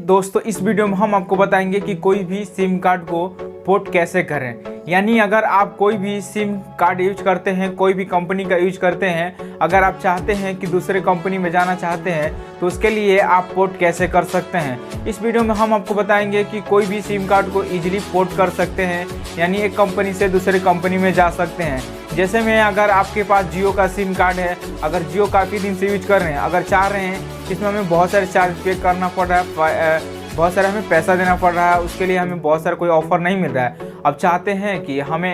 दोस्तों इस वीडियो में हम आपको बताएंगे कि कोई भी सिम कार्ड को पोर्ट कैसे करें। यानी अगर आप कोई भी सिम कार्ड यूज करते हैं, कोई भी कंपनी का यूज करते हैं, अगर आप चाहते हैं कि दूसरे कंपनी में जाना चाहते हैं तो उसके लिए आप पोर्ट कैसे कर सकते हैं। इस वीडियो में हम आपको बताएंगे कि कोई भी सिम कार्ड को ईजिली पोर्ट कर सकते हैं, यानी एक कंपनी से दूसरे कंपनी में जा सकते हैं। जैसे में अगर आपके पास जियो का सिम कार्ड है, अगर जियो काफ़ी दिन से यूज कर रहे हैं, अगर चाह रहे हैं इसमें हमें बहुत सारे चार्ज पे करना पड़ रहा है, बहुत सारा हमें पैसा देना पड़ रहा है, उसके लिए हमें बहुत सारा कोई ऑफ़र नहीं मिल रहा है। अब चाहते हैं कि हमें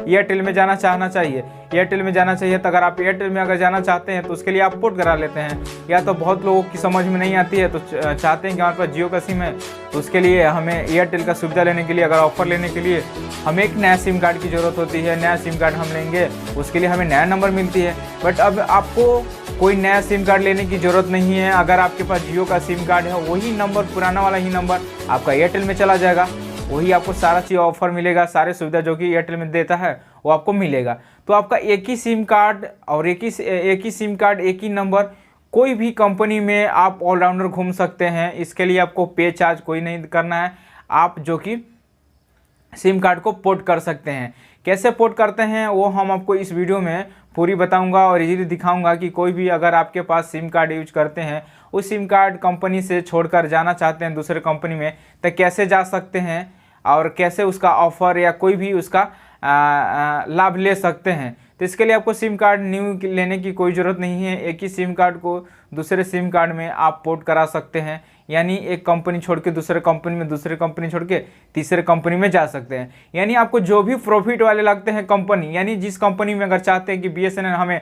एयरटेल में जाना चाहिए, एयरटेल में जाना चाहिए। तो अगर आप एयरटेल में अगर जाना चाहते हैं तो उसके लिए आप पोर्ट करा लेते हैं। या तो बहुत लोगों की समझ में नहीं आती है तो चाहते हैं कि हमारे पास जियो का सिम है तो उसके लिए हमें एयरटेल का सुविधा लेने के लिए, अगर ऑफ़र लेने के लिए हमें एक नया सिम कार्ड की ज़रूरत होती है। नया सिम कार्ड हम लेंगे, उसके लिए हमें नया नंबर मिलती है। बट अब आपको कोई नया सिम कार्ड लेने की ज़रूरत नहीं है। अगर आपके पास जियो का सिम कार्ड है, वही नंबर, पुराना वाला ही नंबर आपका एयरटेल में चला जाएगा। वही आपको सारा चीज़ ऑफर मिलेगा, सारे सुविधा जो कि एयरटेल में देता है वो आपको मिलेगा। तो आपका एक ही सिम कार्ड और एक ही सिम कार्ड, एक ही नंबर, कोई भी कंपनी में आप ऑलराउंडर घूम सकते हैं। इसके लिए आपको पे चार्ज कोई नहीं करना है। आप जो कि सिम कार्ड को पोर्ट कर सकते हैं। कैसे पोर्ट करते हैं वो हम आपको इस वीडियो में पूरी बताऊंगा और इजीली दिखाऊंगा कि कोई भी अगर आपके पास सिम कार्ड यूज करते हैं, उस सिम कार्ड कंपनी से छोड़कर जाना चाहते हैं दूसरे कंपनी में, तो कैसे जा सकते हैं और कैसे उसका ऑफ़र या कोई भी उसका लाभ ले सकते हैं। तो इसके लिए आपको सिम कार्ड न्यू लेने की कोई ज़रूरत नहीं है। एक ही सिम कार्ड को दूसरे सिम कार्ड में आप पोर्ट करा सकते हैं। यानी एक कंपनी छोड़ के दूसरे कंपनी में, दूसरे कंपनी छोड़ के तीसरे कंपनी में जा सकते हैं। यानी आपको जो भी प्रॉफिट वाले लगते हैं कंपनी, यानी जिस कंपनी में अगर चाहते हैं कि BSNL हमें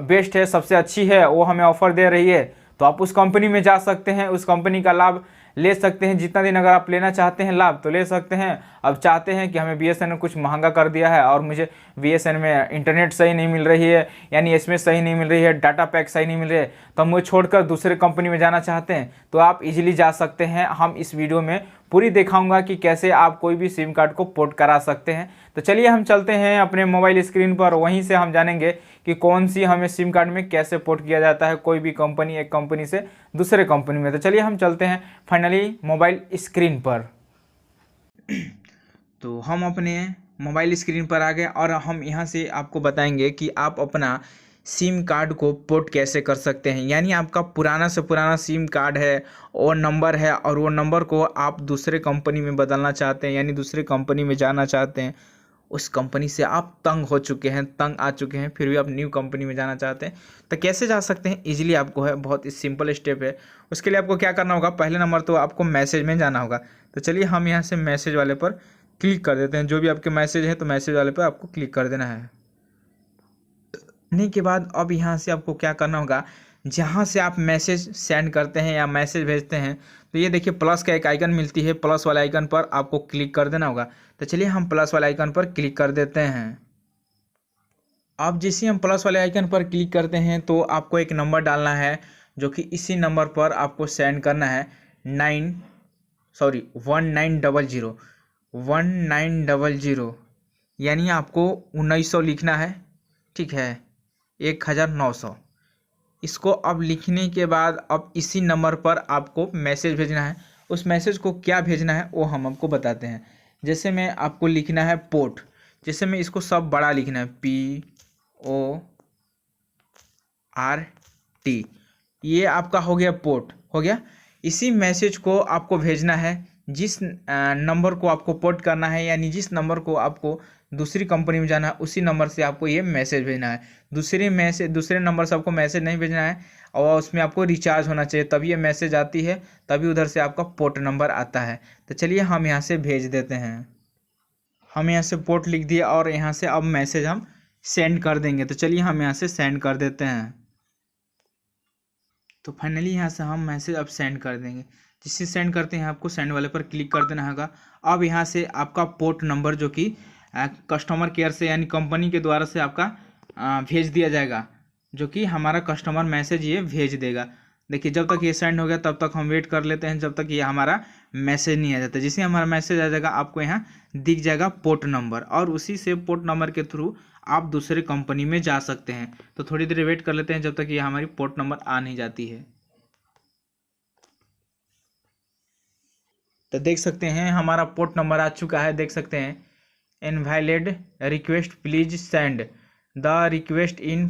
बेस्ट है, सबसे अच्छी है, वो हमें ऑफ़र दे रही है, तो आप उस कंपनी में जा सकते हैं, उस कंपनी का लाभ ले सकते हैं। जितना दिन अगर आप लेना चाहते हैं लाभ तो ले सकते हैं। अब चाहते हैं कि हमें BSNL कुछ महंगा कर दिया है और मुझे BSNL में इंटरनेट सही नहीं मिल रही है, यानी इसमें सही नहीं मिल रही है, डाटा पैक सही नहीं मिल रही है, तो हम वो छोड़कर दूसरे कंपनी में जाना चाहते हैं तो आप इजीली जा सकते हैं। हम इस वीडियो में पूरी दिखाऊंगा कि कैसे आप कोई भी सिम कार्ड को पोर्ट करा सकते हैं। तो चलिए हम चलते हैं अपने मोबाइल स्क्रीन पर, वहीं से हम जानेंगे कि कौन सी हमें सिम कार्ड में कैसे पोर्ट किया जाता है, कोई भी कंपनी एक कंपनी से दूसरे कंपनी में। तो चलिए हम चलते हैं फाइनली मोबाइल स्क्रीन पर। तो हम अपने मोबाइल स्क्रीन पर आ गए और हम यहाँ से आपको बताएंगे कि आप अपना सिम कार्ड को पोर्ट कैसे कर सकते हैं। यानी आपका पुराना से पुराना सिम कार्ड है और नंबर है, और वो नंबर को आप दूसरे कंपनी में बदलना चाहते हैं, यानी दूसरे कंपनी में जाना चाहते हैं। उस कंपनी से आप तंग हो चुके हैं, तंग आ चुके हैं, फिर भी आप न्यू कंपनी में जाना चाहते हैं, तो कैसे जा सकते हैं ईजिली आपको है। बहुत ही सिंपल स्टेप है। उसके लिए आपको क्या करना होगा, पहले नंबर तो आपको मैसेज में जाना होगा। तो चलिए हम यहाँ से मैसेज वाले पर क्लिक कर देते हैं। जो भी आपके मैसेज है तो मैसेज वाले पर आपको क्लिक कर देना है। करने के बाद अब यहाँ से आपको क्या करना होगा, जहाँ से आप मैसेज सेंड करते हैं या मैसेज भेजते हैं, तो ये देखिए प्लस का एक आइकन मिलती है, प्लस वाले आइकन पर आपको क्लिक कर देना होगा। तो चलिए हम प्लस वाले आइकन पर क्लिक कर देते हैं। अब जैसे हम प्लस वाले आइकन पर क्लिक करते हैं तो आपको एक नंबर डालना है, जो कि इसी नंबर पर आपको सेंड करना है 1900, यानी आपको 1900 लिखना है, ठीक है, 1900। इसको अब लिखने के बाद अब इसी नंबर पर आपको मैसेज भेजना है। उस मैसेज को क्या भेजना है वो हम आपको बताते हैं। जैसे में आपको लिखना है पोर्ट, जैसे में इसको सब बड़ा लिखना है, PORT, ये आपका हो गया पोर्ट, हो गया। इसी मैसेज को आपको भेजना है जिस नंबर को आपको पोर्ट करना है, यानी जिस नंबर को आपको दूसरी कंपनी में जाना है, उसी नंबर से आपको ये मैसेज भेजना है। दूसरे नंबर से आपको मैसेज नहीं भेजना है, और उसमें आपको रिचार्ज होना चाहिए, तभी ये मैसेज आती है, तभी उधर से आपका पोर्ट नंबर आता है। तो चलिए हम यहाँ से भेज देते हैं। हम यहाँ से पोर्ट लिख दिया और यहाँ से अब मैसेज हम सेंड कर देंगे। तो चलिए हम यहाँ से सेंड कर देते हैं। तो फाइनली यहाँ से हम मैसेज अब सेंड कर देंगे। जिससे सेंड करते हैं आपको सेंड वाले पर क्लिक कर देना होगा। अब यहाँ से आपका पोर्ट नंबर जो कि कस्टमर केयर से, यानी कंपनी के द्वारा से आपका भेज दिया जाएगा, जो कि हमारा कस्टमर मैसेज ये भेज देगा। देखिए जब तक ये सेंड हो गया तब तक हम वेट कर लेते हैं, जब तक ये हमारा मैसेज नहीं आ जाता। जैसे हमारा मैसेज आ जाएगा आपको यहाँ दिख जाएगा पोर्ट नंबर, और उसी से पोर्ट नंबर के थ्रू आप दूसरे कंपनी में जा सकते हैं। तो थोड़ी देर वेट कर लेते हैं जब तक ये हमारी पोर्ट नंबर आ नहीं जाती है। तो देख सकते हैं हमारा पोर्ट नंबर आ चुका है, देख सकते हैं invalid request please send the request in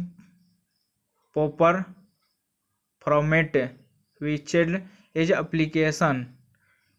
proper format विचेड एज एप्लीकेशन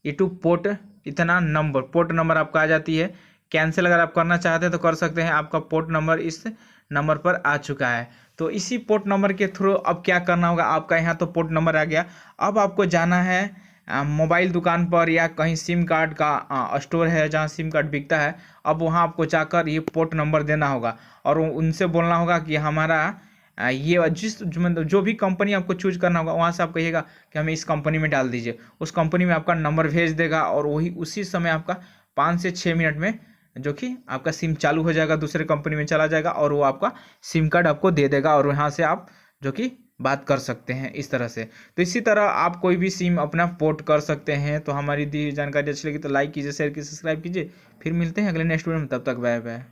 टू पोर्ट इतना नंबर, पोर्ट नंबर आपका आ जाती है। कैंसिल अगर आप करना चाहते हैं तो कर सकते हैं, आपका पोर्ट नंबर इस नंबर पर आ चुका है। तो इसी पोर्ट नंबर के थ्रू अब क्या करना होगा, आपका यहाँ तो पोर्ट नंबर आ गया, अब आपको जाना है मोबाइल दुकान पर या कहीं सिम कार्ड का स्टोर है जहाँ सिम कार्ड बिकता है, अब वहाँ आपको जाकर ये पोर्ट नंबर देना होगा और उनसे बोलना होगा कि हमारा ये जिस मतलब जो भी कंपनी आपको चूज करना होगा वहाँ से आप कहिएगा कि हमें इस कंपनी में डाल दीजिए, उस कंपनी में आपका नंबर भेज देगा और वही उसी समय आपका 5 से 6 मिनट में जो कि आपका सिम चालू हो जाएगा, दूसरे कंपनी में चला जाएगा और वो आपका सिम कार्ड आपको दे देगा और यहाँ से आप जो कि बात कर सकते हैं इस तरह से। तो इसी तरह आप कोई भी सिम अपना पोर्ट कर सकते हैं। तो हमारी दी जानकारी अच्छी लगी तो लाइक कीजिए, शेयर कीजिए, सब्सक्राइब कीजिए। फिर मिलते हैं अगले नेक्स्ट वीडियो में, तब तक बाय बाय।